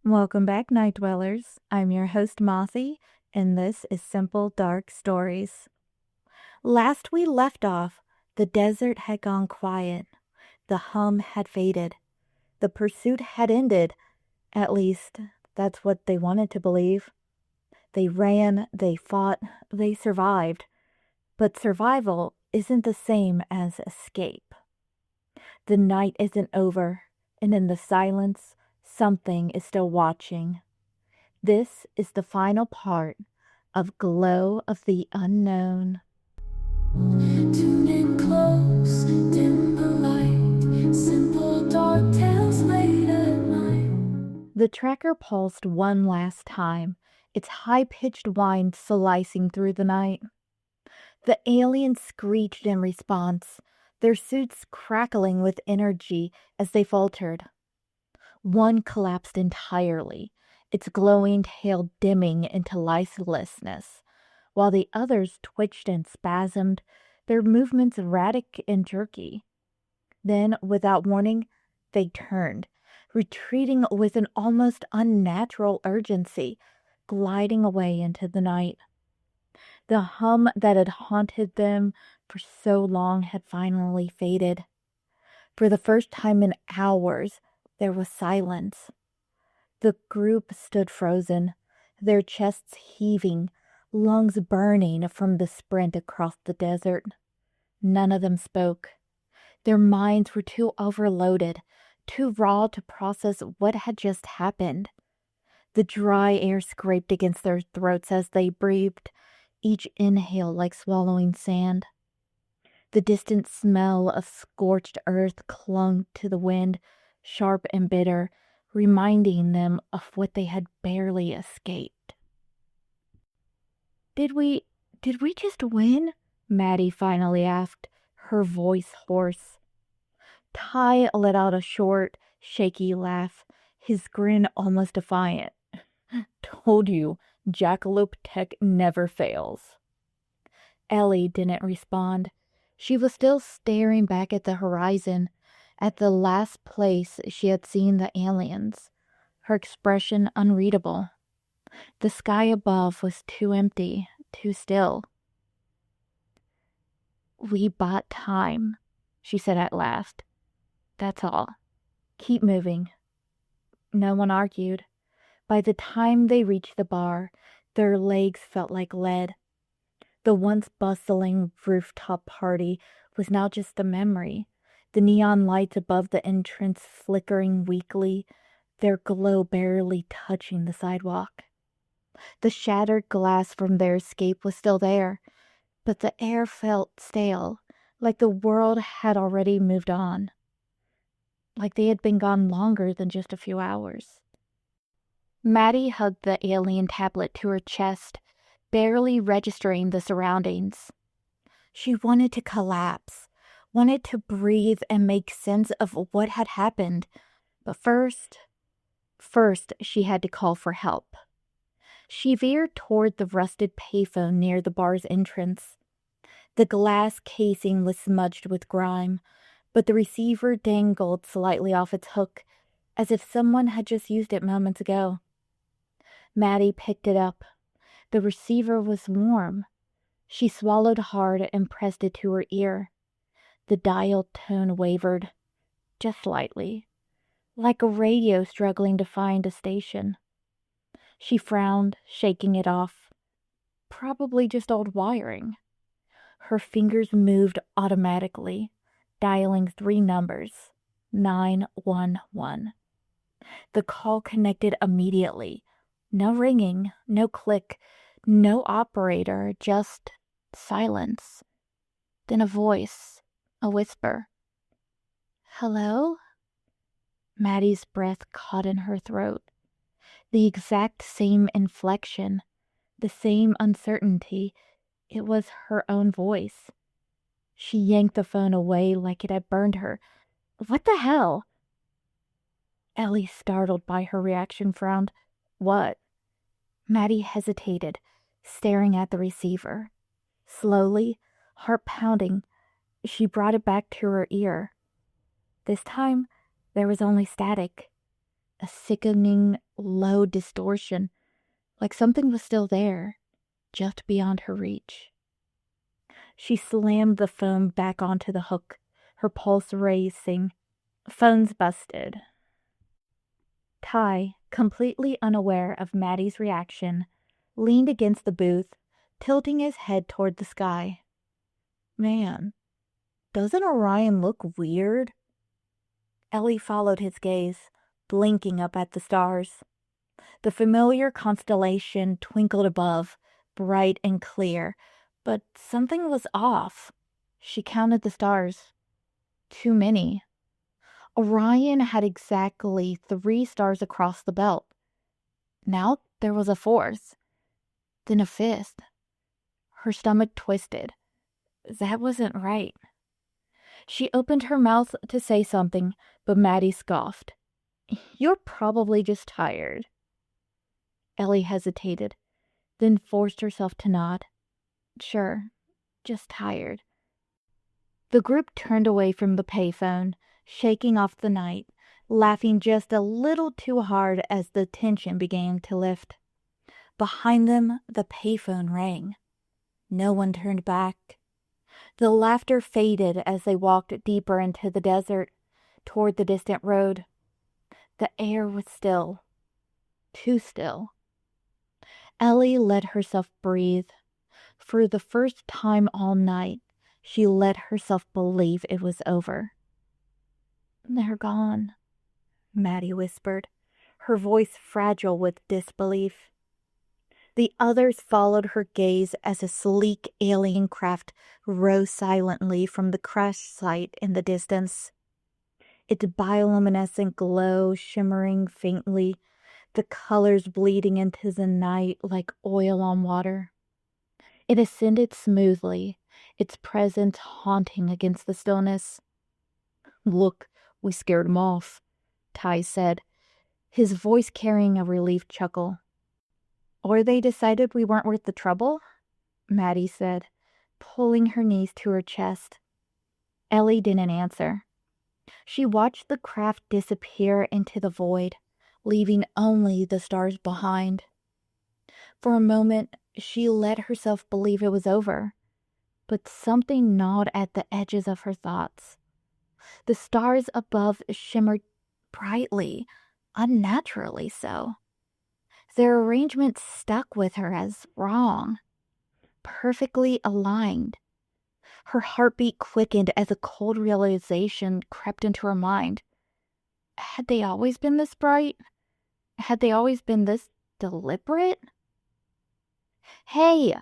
Welcome back, Night Dwellers. I'm your host, Mossy, and this is Simple Dark Stories. Last we left off, the desert had gone quiet. The hum had faded. The pursuit had ended. At least, that's what they wanted to believe. They ran, they fought, they survived. But survival isn't the same as escape. The night isn't over, and in the silence, something is still watching. This is the final part of Glow of the Unknown. Tune in close, dim the light, simple dark tales late at night. The tracker pulsed one last time, its high-pitched whine slicing through the night. The aliens screeched in response, their suits crackling with energy as they faltered. One collapsed entirely, its glowing tail dimming into lifelessness, while the others twitched and spasmed, their movements erratic and jerky. Then, without warning, they turned, retreating with an almost unnatural urgency, gliding away into the night. The hum that had haunted them for so long had finally faded. For the first time in hours, there was silence. The group stood frozen, their chests heaving, lungs burning from the sprint across the desert. None of them spoke. Their minds were too overloaded, too raw to process what had just happened. The dry air scraped against their throats as they breathed, each inhale like swallowing sand. The distant smell of scorched earth clung to the wind, sharp and bitter, reminding them of what they had barely escaped. Did we just win? Maddie finally asked, her voice hoarse. Ty let out a short, shaky laugh, his grin almost defiant. Told you, Jackalope tech never fails. Ellie didn't respond. She was still staring back at the horizon, at the last place she had seen the aliens, her expression unreadable. The sky above was too empty, too still. We bought time, she said at last. That's all. Keep moving. No one argued. By the time they reached the bar, their legs felt like lead. The once bustling rooftop party was now just a memory, the neon lights above the entrance flickering weakly, their glow barely touching the sidewalk. The shattered glass from their escape was still there, but the air felt stale, like the world had already moved on, like they had been gone longer than just a few hours. Maddie hugged the alien tablet to her chest, barely registering the surroundings. She wanted to collapse, wanted to breathe and make sense of what had happened. But first she had to call for help. She veered toward the rusted payphone near the bar's entrance. The glass casing was smudged with grime, but the receiver dangled slightly off its hook, as if someone had just used it moments ago. Maddie picked it up. The receiver was warm. She swallowed hard and pressed it to her ear. The dial tone wavered, just slightly, like a radio struggling to find a station. She frowned, shaking it off. Probably just old wiring. Her fingers moved automatically, dialing 3 numbers. 911. The call connected immediately. No ringing, no click, no operator, just silence. Then a voice, a whisper. Hello? Maddie's breath caught in her throat. The exact same inflection, the same uncertainty. It was her own voice. She yanked the phone away like it had burned her. What the hell? Ellie, startled by her reaction, frowned. What? Maddie hesitated, staring at the receiver. Slowly, heart pounding, she brought it back to her ear. This time, there was only static, a sickening low distortion, like something was still there, just beyond her reach. She slammed the phone back onto the hook, her pulse racing. Phone's busted. Ty, completely unaware of Maddie's reaction, leaned against the booth, tilting his head toward the sky. Man, doesn't Orion look weird? Ellie followed his gaze, blinking up at the stars. The familiar constellation twinkled above, bright and clear, but something was off. She counted the stars. Too many. Orion had exactly 3 stars across the belt. Now there was a 4th, then a 5th. Her stomach twisted. That wasn't right. She opened her mouth to say something, but Maddie scoffed. You're probably just tired. Ellie hesitated, then forced herself to nod. Sure, just tired. The group turned away from the payphone, shaking off the night, laughing just a little too hard as the tension began to lift. Behind them, the payphone rang. No one turned back. The laughter faded as they walked deeper into the desert, toward the distant road. The air was still. Too still. Ellie let herself breathe. For the first time all night, she let herself believe it was over. They're gone, Maddie whispered, her voice fragile with disbelief. The others followed her gaze as a sleek alien craft rose silently from the crash site in the distance. Its bioluminescent glow shimmering faintly, the colors bleeding into the night like oil on water. It ascended smoothly, its presence haunting against the stillness. Look, we scared him off, Ty said, his voice carrying a relieved chuckle. Or they decided we weren't worth the trouble, Maddie said, pulling her knees to her chest. Ellie didn't answer. She watched the craft disappear into the void, leaving only the stars behind. For a moment, she let herself believe it was over, but something gnawed at the edges of her thoughts. The stars above shimmered brightly, unnaturally so. Their arrangement stuck with her as wrong, perfectly aligned. Her heartbeat quickened as a cold realization crept into her mind. Had they always been this bright? Had they always been this deliberate? Hey!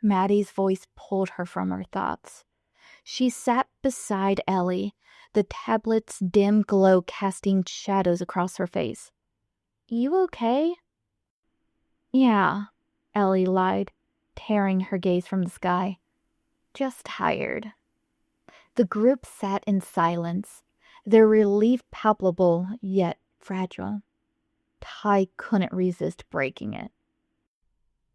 Maddie's voice pulled her from her thoughts. She sat beside Ellie, the tablet's dim glow casting shadows across her face. You okay? Yeah, Ellie lied, tearing her gaze from the sky. Just tired. The group sat in silence, their relief palpable yet fragile. Ty couldn't resist breaking it.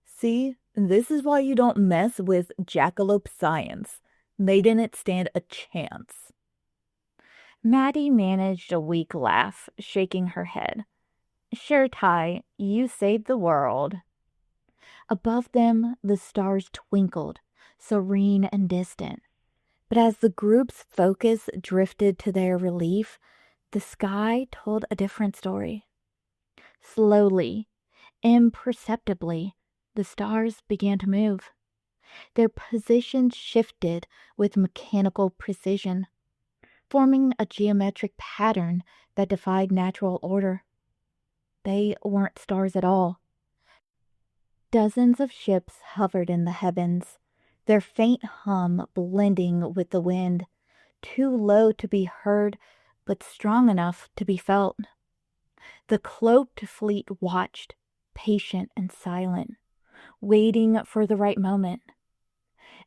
See, this is why you don't mess with jackalope science. They didn't stand a chance. Maddie managed a weak laugh, shaking her head. Sure, Ty, you saved the world. Above them, the stars twinkled, serene and distant. But as the group's focus drifted to their relief, the sky told a different story. Slowly, imperceptibly, the stars began to move. Their positions shifted with mechanical precision, forming a geometric pattern that defied natural order. They weren't stars at all. Dozens of ships hovered in the heavens, their faint hum blending with the wind, too low to be heard, but strong enough to be felt. The cloaked fleet watched, patient and silent, waiting for the right moment.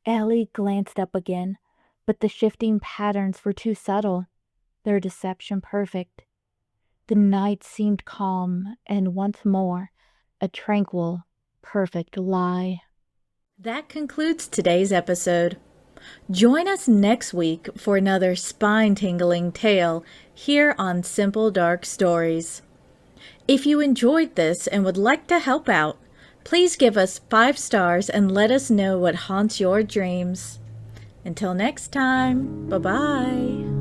Ellie glanced up again, but the shifting patterns were too subtle, their deception perfect. The night seemed calm, and once more, a tranquil, perfect lie. That concludes today's episode. Join us next week for another spine-tingling tale here on Simple Dark Stories. If you enjoyed this and would like to help out, please give us 5 stars and let us know what haunts your dreams. Until next time, bye-bye.